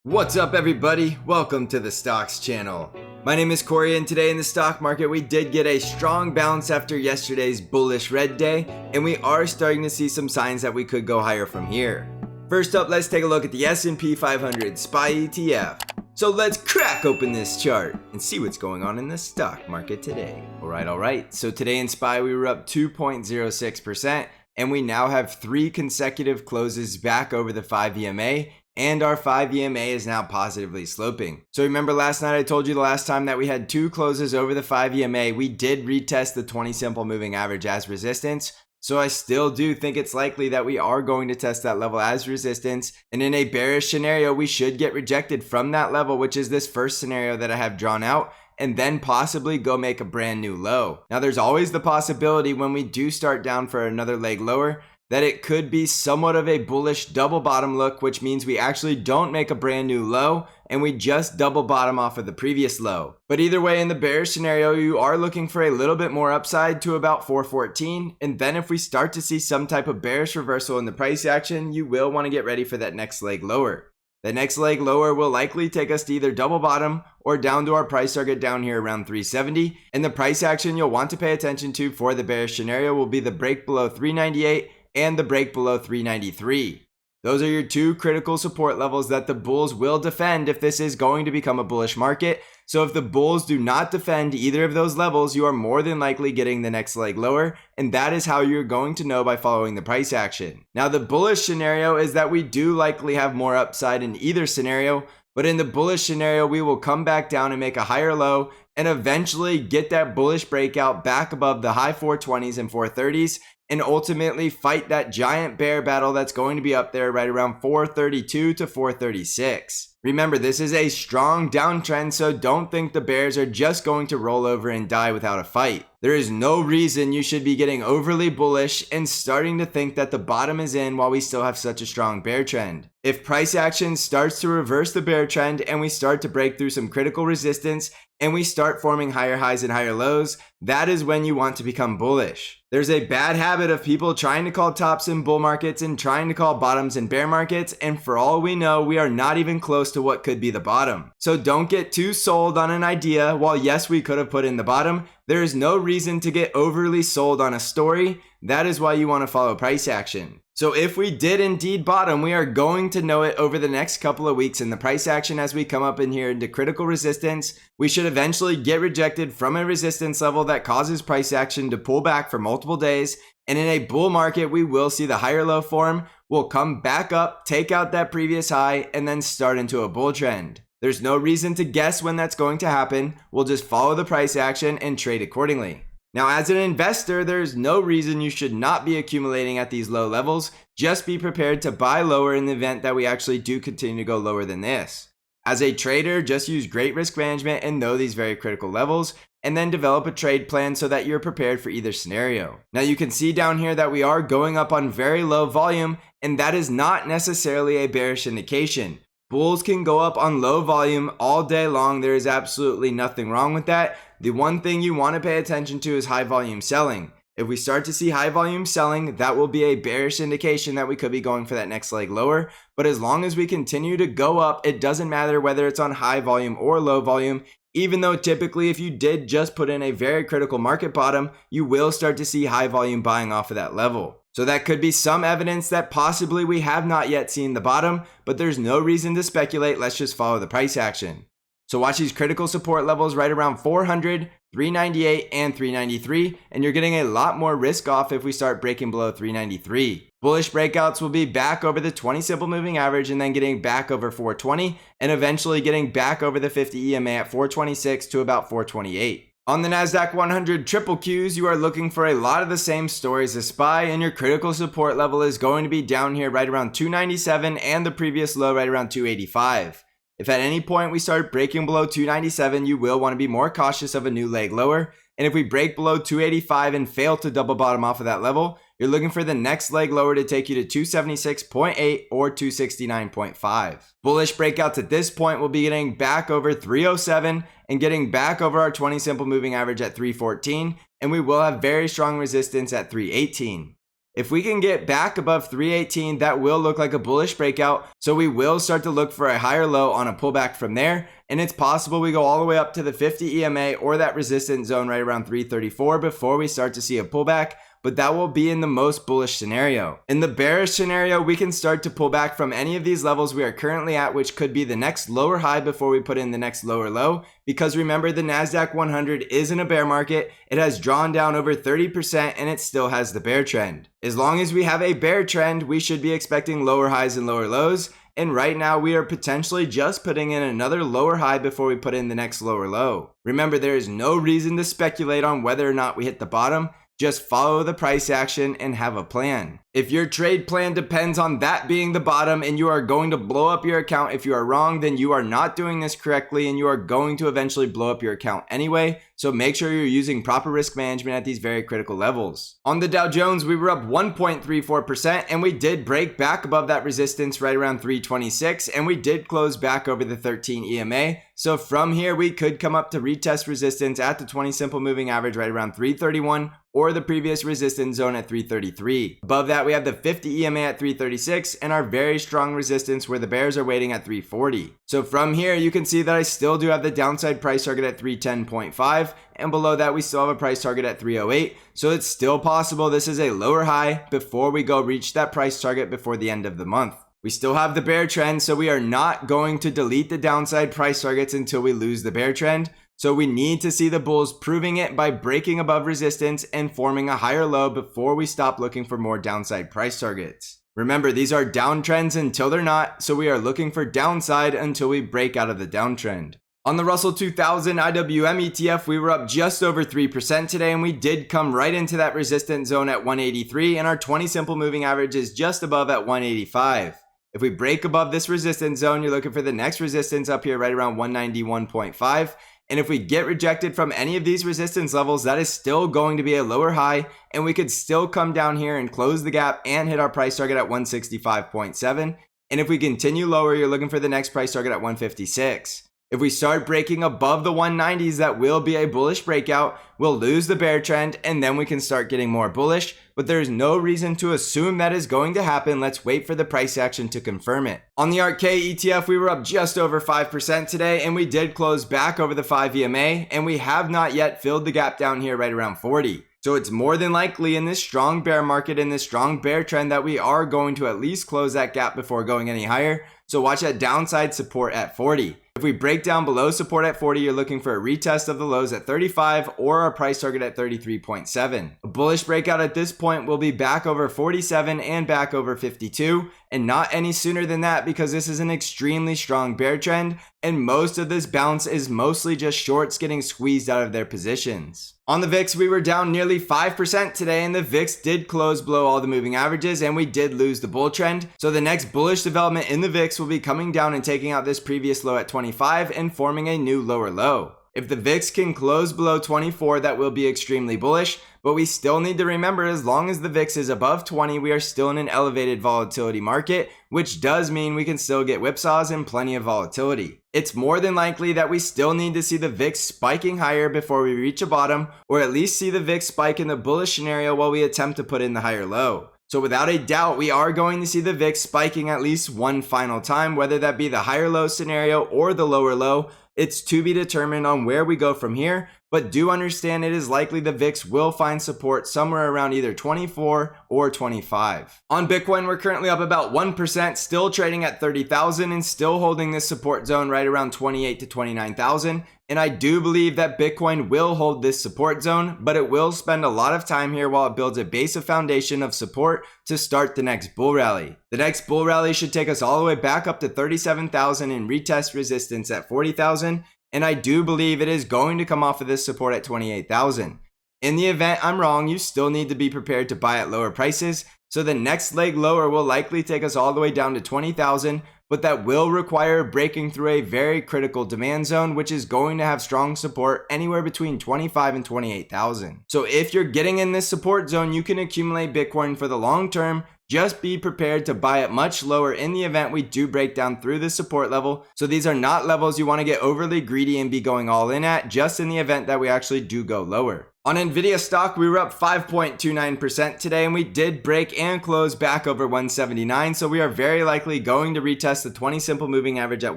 What's up everybody? Welcome to the Stocks channel. My name is Corey and today in the stock market we did get a strong bounce after yesterday's bullish red day and we are starting to see some signs that we could go higher from here. First up, let's take a look at the S&P 500 SPY ETF. So let's crack open this chart and see what's going on in the stock market today. Alright, so today in SPY we were up 2.06% and we now have 3 consecutive closes back over the 5 EMA. And our 5 EMA is now positively sloping. So remember last night I told you the last time that we had 2 closes over the 5 EMA, we did retest the 20 simple moving average as resistance. So I still do think it's likely that we are going to test that level as resistance. And in a bearish scenario, we should get rejected from that level, which is this first scenario that I have drawn out, and then possibly go make a brand new low. Now there's always the possibility when we do start down for another leg lower that it could be somewhat of a bullish double bottom look, which means we actually don't make a brand new low and we just double bottom off of the previous low. But either way, in the bearish scenario, you are looking for a little bit more upside to about 414. And then if we start to see some type of bearish reversal in the price action, you will want to get ready for that next leg lower. The next leg lower will likely take us to either double bottom or down to our price target down here around 370. And the price action you'll want to pay attention to for the bearish scenario will be the break below 398 and the break below 393. Those are your 2 critical support levels that the bulls will defend if this is going to become a bullish market. So if the bulls do not defend either of those levels, you are more than likely getting the next leg lower, and that is how you're going to know by following the price action. Now the bullish scenario is that we do likely have more upside in either scenario, but in the bullish scenario we will come back down and make a higher low and eventually get that bullish breakout back above the high 420s and 430s and ultimately fight that giant bear battle that's going to be up there right around 432 to 436. Remember, this is a strong downtrend, so don't think the bears are just going to roll over and die without a fight. There is no reason you should be getting overly bullish and starting to think that the bottom is in while we still have such a strong bear trend. If price action starts to reverse the bear trend and we start to break through some critical resistance and we start forming higher highs and higher lows, that is when you want to become bullish. There's a bad habit of people trying to call tops in bull markets and trying to call bottoms in bear markets, and for all we know, we are not even close to what could be the bottom. So don't get too sold on an idea. While yes, we could have put in the bottom, there is no reason to get overly sold on a story. That is why you want to follow price action. So if we did indeed bottom, we are going to know it over the next couple of weeks in the price action as we come up in here into critical resistance. We should eventually get rejected from a resistance level that causes price action to pull back for multiple days. And in a bull market, we will see the higher low form. We'll come back up, take out that previous high, and then start into a bull trend. There's no reason to guess when that's going to happen. We'll just follow the price action and trade accordingly. Now, as an investor, there's no reason you should not be accumulating at these low levels. Just be prepared to buy lower in the event that we actually do continue to go lower than this. As a trader, just use great risk management and know these very critical levels, and then develop a trade plan so that you're prepared for either scenario. Now you can see down here that we are going up on very low volume, and that is not necessarily a bearish indication. Bulls can go up on low volume all day long. There is absolutely nothing wrong with that. The one thing you want to pay attention to is high volume selling. If we start to see high volume selling, that will be a bearish indication that we could be going for that next leg lower. But as long as we continue to go up, it doesn't matter whether it's on high volume or low volume. Even though typically if you did just put in a very critical market bottom, you will start to see high volume buying off of that level. So that could be some evidence that possibly we have not yet seen the bottom, but there's no reason to speculate. Let's just follow the price action. So watch these critical support levels right around 400, 398, and 393, and you're getting a lot more risk off if we start breaking below 393. Bullish breakouts will be back over the 20 simple moving average and then getting back over 420 and eventually getting back over the 50 EMA at 426 to about 428. On the NASDAQ 100 triple Qs, you are looking for a lot of the same stories as SPY, and your critical support level is going to be down here right around 297 and the previous low right around 285. If at any point we start breaking below 297, you will want to be more cautious of a new leg lower. And if we break below 285 and fail to double bottom off of that level, you're looking for the next leg lower to take you to 276.8 or 269.5. Bullish breakouts at this point will be getting back over 307 and getting back over our 20 simple moving average at 314, and we will have very strong resistance at 318. If we can get back above 318, that will look like a bullish breakout, so we will start to look for a higher low on a pullback from there, and it's possible we go all the way up to the 50 EMA or that resistance zone right around 334 before we start to see a pullback, but that will be in the most bullish scenario. In the bearish scenario, we can start to pull back from any of these levels we are currently at, which could be the next lower high before we put in the next lower low, because remember, the NASDAQ 100 is in a bear market. It has drawn down over 30% and it still has the bear trend. As long as we have a bear trend, we should be expecting lower highs and lower lows. And right now we are potentially just putting in another lower high before we put in the next lower low. Remember, there is no reason to speculate on whether or not we hit the bottom. Just follow the price action and have a plan. If your trade plan depends on that being the bottom and you are going to blow up your account if you are wrong, then you are not doing this correctly and you are going to eventually blow up your account anyway. So make sure you're using proper risk management at these very critical levels. On the Dow Jones, we were up 1.34% and we did break back above that resistance right around 326 and we did close back over the 13 EMA. So from here, we could come up to retest resistance at the 20 simple moving average right around 331 or the previous resistance zone at 333. Above that, we have the 50 EMA at 336 and our very strong resistance where the bears are waiting at 340. So from here, you can see that I still do have the downside price target at 310.5 and below that, we still have a price target at 308. So it's still possible this is a lower high before we go reach that price target before the end of the month. We still have the bear trend, so we are not going to delete the downside price targets until we lose the bear trend. So we need to see the bulls proving it by breaking above resistance and forming a higher low before we stop looking for more downside price targets. Remember, these are downtrends until they're not, so we are looking for downside until we break out of the downtrend. On the Russell 2000 IWM ETF, we were up just over 3% today, and we did come right into that resistance zone at 183, and our 20 simple moving average is just above at 185. If we break above this resistance zone, you're looking for the next resistance up here right around 191.5. And if we get rejected from any of these resistance levels, that is still going to be a lower high, and we could still come down here and close the gap and hit our price target at 165.7. And if we continue lower, you're looking for the next price target at 156. If we start breaking above the 190s, that will be a bullish breakout. We'll lose the bear trend and then we can start getting more bullish, but there's no reason to assume that is going to happen. Let's wait for the price action to confirm it. On the ARKK ETF, we were up just over 5% today and we did close back over the 5 EMA and we have not yet filled the gap down here right around 40. So it's more than likely in this strong bear market, in this strong bear trend, that we are going to at least close that gap before going any higher. So watch that downside support at 40. If we break down below support at 40, you're looking for a retest of the lows at 35 or a price target at 33.7. A bullish breakout at this point will be back over 47 and back over 52, and not any sooner than that because this is an extremely strong bear trend and most of this bounce is mostly just shorts getting squeezed out of their positions. On the VIX, we were down nearly 5% today and the VIX did close below all the moving averages and we did lose the bull trend. So the next bullish development in the VIX will be coming down and taking out this previous low at 25 and forming a new lower low. If the VIX can close below 24, that will be extremely bullish, but we still need to remember as long as the VIX is above 20, we are still in an elevated volatility market, which does mean we can still get whipsaws and plenty of volatility. It's more than likely that we still need to see the VIX spiking higher before we reach a bottom, or at least see the VIX spike in the bullish scenario while we attempt to put in the higher low. So without a doubt, we are going to see the VIX spiking at least one final time, whether that be the higher low scenario or the lower low. It's to be determined on where we go from here, but do understand it is likely the VIX will find support somewhere around either 24 or 25. On Bitcoin, we're currently up about 1%, still trading at 30,000 and still holding this support zone right around 28 to 29,000. And I do believe that Bitcoin will hold this support zone, but it will spend a lot of time here while it builds a base of foundation of support to start the next bull rally. The next bull rally should take us all the way back up to 37,000 and retest resistance at 40,000. And I do believe it is going to come off of this support at 28,000. In the event I'm wrong, you still need to be prepared to buy at lower prices. So the next leg lower will likely take us all the way down to 20,000, but that will require breaking through a very critical demand zone, which is going to have strong support anywhere between 25 and 28,000. So if you're getting in this support zone, you can accumulate Bitcoin for the long term. Just be prepared to buy it much lower in the event we do break down through the support level. So these are not levels you want to get overly greedy and be going all in at, just in the event that we actually do go lower. On NVIDIA stock, we were up 5.29% today, and we did break and close back over 179, so we are very likely going to retest the 20 simple moving average at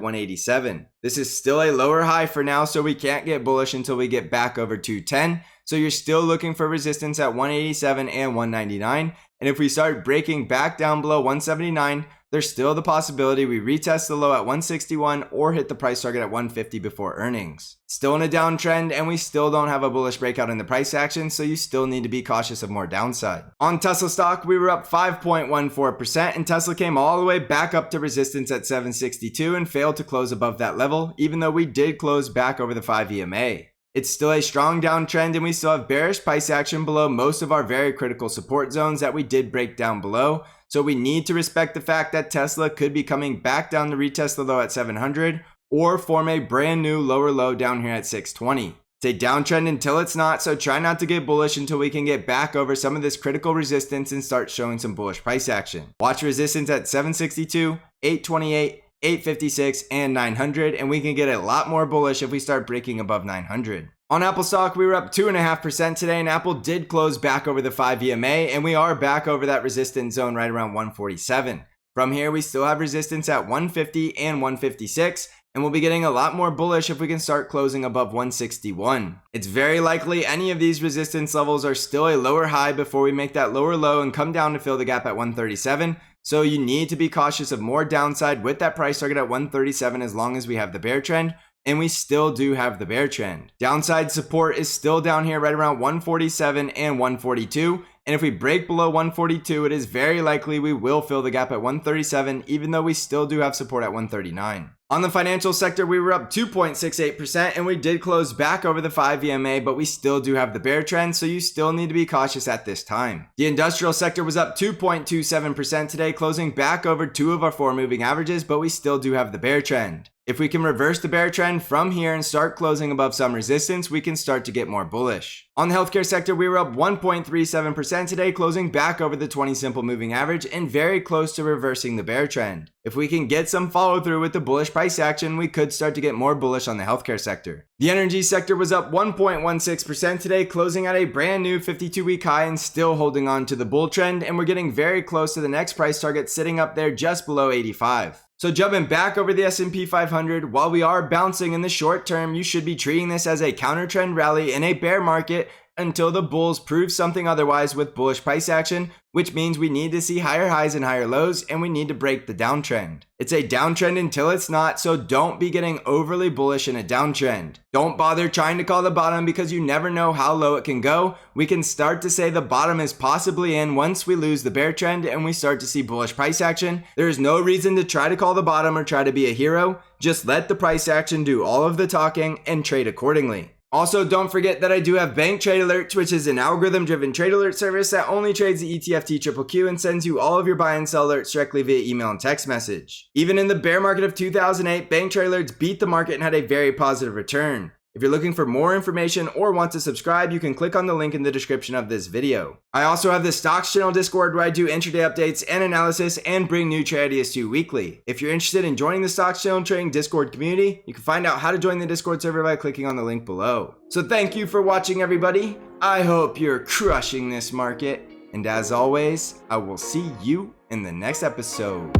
187. This is still a lower high for now, so we can't get bullish until we get back over 210. So you're still looking for resistance at 187 and 199. And if we start breaking back down below 179, there's still the possibility we retest the low at 161 or hit the price target at 150 before earnings. Still in a downtrend, and we still don't have a bullish breakout in the price action, so you still need to be cautious of more downside. On Tesla stock, we were up 5.14%, and Tesla came all the way back up to resistance at 762 and failed to close above that level, even though we did close back over the 5 EMA. It's still a strong downtrend, and we still have bearish price action below most of our very critical support zones that we did break down below. So we need to respect the fact that Tesla could be coming back down to retest the low at 700 or form a brand new lower low down here at 620. It's a downtrend until it's not, so try not to get bullish until we can get back over some of this critical resistance and start showing some bullish price action. Watch resistance at 762, 828, 856, and 900, and we can get a lot more bullish if we start breaking above 900. On Apple stock, we were up 2.5% today, and Apple did close back over the 5 EMA, and we are back over that resistance zone right around 147. From here, we still have resistance at 150 and 156, and we'll be getting a lot more bullish if we can start closing above 161. It's very likely any of these resistance levels are still a lower high before we make that lower low and come down to fill the gap at 137. So you need to be cautious of more downside with that price target at 137 as long as we have the bear trend. And we still do have the bear trend. Downside support is still down here right around 147 and 142. And if we break below 142, it is very likely we will fill the gap at 137, even though we still do have support at 139. On the financial sector, we were up 2.68%, and we did close back over the 5 EMA, but we still do have the bear trend, so you still need to be cautious at this time. The industrial sector was up 2.27% today, closing back over 2 of our 4 moving averages, but we still do have the bear trend. If we can reverse the bear trend from here and start closing above some resistance, we can start to get more bullish. On the healthcare sector, we were up 1.37% today, closing back over the 20 simple moving average and very close to reversing the bear trend. If we can get some follow through with the bullish price action, we could start to get more bullish on the healthcare sector. The energy sector was up 1.16% today, closing at a brand new 52-week high and still holding on to the bull trend, and we're getting very close to the next price target, sitting up there just below 85. So jumping back over the S&P 500, while we are bouncing in the short term, you should be treating this as a counter trend rally in a bear market until the bulls prove something otherwise with bullish price action, which means we need to see higher highs and higher lows, and we need to break the downtrend. It's a downtrend until it's not, so don't be getting overly bullish in a downtrend. Don't bother trying to call the bottom because you never know how low it can go. We can start to say the bottom is possibly in once we lose the bear trend and we start to see bullish price action. There is no reason to try to call the bottom or try to be a hero. Just let the price action do all of the talking and trade accordingly. Also, don't forget that I do have Bank Trade Alerts, which is an algorithm-driven trade alert service that only trades the ETF TQQQ and sends you all of your buy and sell alerts directly via email and text message. Even in the bear market of 2008, Bank Trade Alerts beat the market and had a very positive return. If you're looking for more information or want to subscribe, you can click on the link in the description of this video. I also have the Stocks Channel Discord where I do intraday updates and analysis and bring new trade ideas to you weekly. If you're interested in joining the Stocks Channel Trading Discord community, you can find out how to join the Discord server by clicking on the link below. So thank you for watching, everybody. I hope you're crushing this market. And as always, I will see you in the next episode.